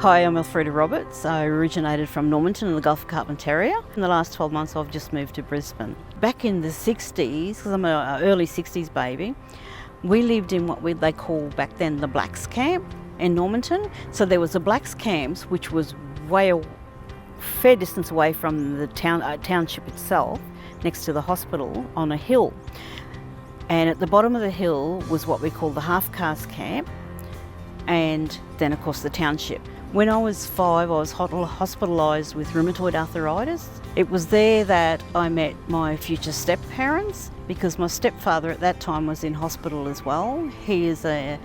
Hi, I'm Alfreida Roberts. I originated from Normanton in the Gulf of Carpentaria. In the last 12 months I've just moved to Brisbane. Back in the 60s, because I'm an early 60s baby, we lived in what they call back then the Blacks Camp in Normanton. So there was the Blacks Camps, which was fair distance away from the township itself, next to the hospital on a hill. And at the bottom of the hill was what we call the half-caste camp, and then of course the township. When I was 5, I was hospitalised with rheumatoid arthritis. It was there that I met my future step-parents, because my stepfather at that time was in hospital as well. He is a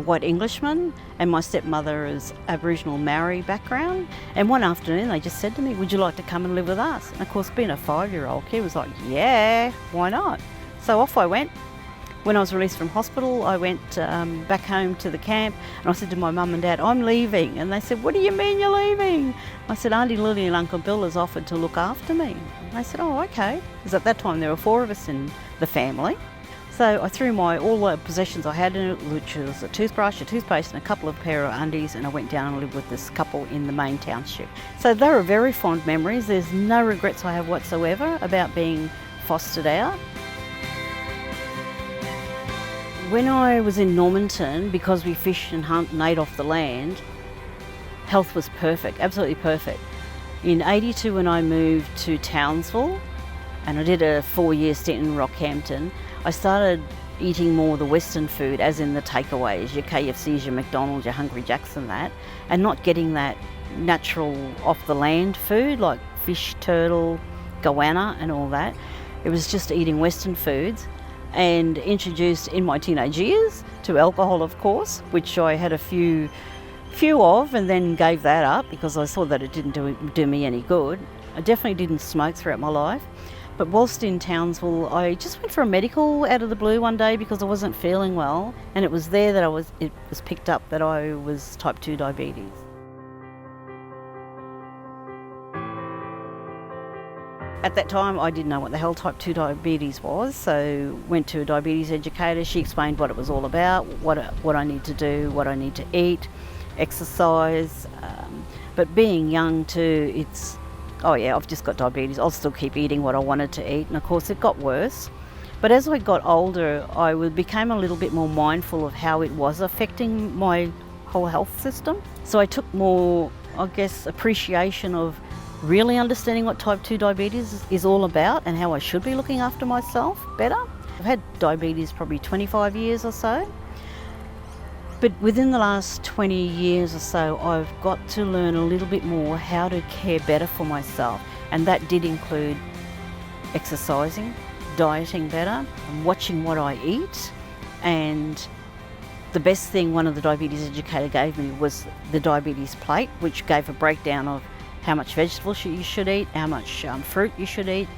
white Englishman, and my stepmother is Aboriginal Maori background. And one afternoon they just said to me, "Would you like to come and live with us?" And of course, being a 5-year-old kid, was like, yeah, why not? So off I went. When I was released from hospital, I went back home to the camp, and I said to my mum and dad, "I'm leaving." And they said, "What do you mean you're leaving?" I said, "Auntie Lily and Uncle Bill has offered to look after me." And they said, "Oh, okay." Because at that time there were 4 of us in the family. So I threw all the possessions I had in it, which was a toothbrush, a toothpaste and a couple of pair of undies, and I went down and lived with this couple in the main township. So they were very fond memories. There's no regrets I have whatsoever about being fostered out. When I was in Normanton, because we fished and hunt and ate off the land, health was perfect, absolutely perfect. In '82, when I moved to Townsville, and I did a 4-year stint in Rockhampton, I started eating more of the Western food, as in the takeaways, your KFCs, your McDonald's, your Hungry Jacks and that, and not getting that natural off-the-land food like fish, turtle, goanna and all that. It was just eating Western foods, and introduced in my teenage years to alcohol, of course, which I had a few of, and then gave that up because I saw that it didn't do me any good. I definitely didn't smoke throughout my life. But whilst in Townsville, I just went for a medical out of the blue one day because I wasn't feeling well, and it was there that it was picked up that I was type 2 diabetes. At that time, I didn't know what the hell type 2 diabetes was, so went to a diabetes educator. She explained what it was all about, what I need to do, what I need to eat, exercise. But being young too, it's, oh yeah, I've just got diabetes, I'll still keep eating what I wanted to eat. And of course it got worse. But as I got older, I became a little bit more mindful of how it was affecting my whole health system. So I took more, I guess, appreciation of really understanding what type 2 diabetes is all about and how I should be looking after myself better. I've had diabetes probably 25 years or so, but within the last 20 years or so I've got to learn a little bit more how to care better for myself, and that did include exercising, dieting better, watching what I eat. And the best thing one of the diabetes educator gave me was the diabetes plate, which gave a breakdown of how much vegetables you should eat, how much fruit you should eat,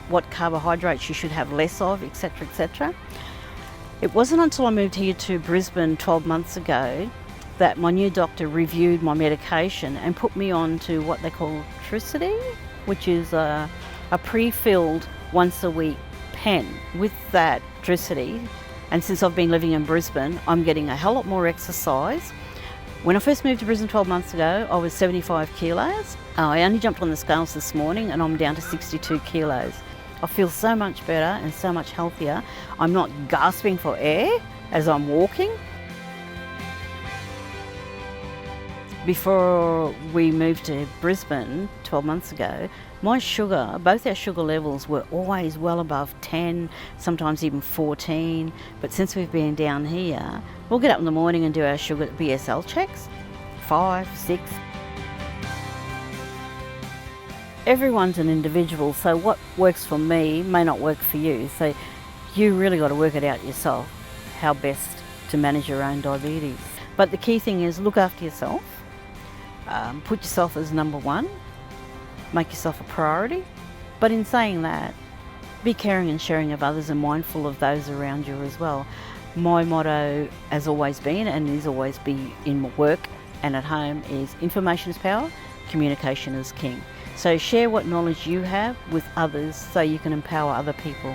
what carbohydrates you should have less of, etc, etc. It wasn't until I moved here to Brisbane 12 months ago that my new doctor reviewed my medication and put me on to what they call Trucity, which is a pre-filled once-a-week pen. With that Trucity, and since I've been living in Brisbane, I'm getting a hell lot more exercise. When I first moved to Brisbane 12 months ago, I was 75 kilos. I only jumped on the scales this morning and I'm down to 62 kilos. I feel so much better and so much healthier. I'm not gasping for air as I'm walking. Before we moved to Brisbane 12 months ago, both our sugar levels were always well above 10, sometimes even 14. But since we've been down here, we'll get up in the morning and do our sugar BSL checks, 5, 6. Everyone's an individual, so what works for me may not work for you. So you really got to work it out yourself, how best to manage your own diabetes. But the key thing is look after yourself, put yourself as number one, make yourself a priority. But in saying that, be caring and sharing of others and mindful of those around you as well. My motto has always been, and is always be in work and at home, is information is power, communication is king. So share what knowledge you have with others so you can empower other people.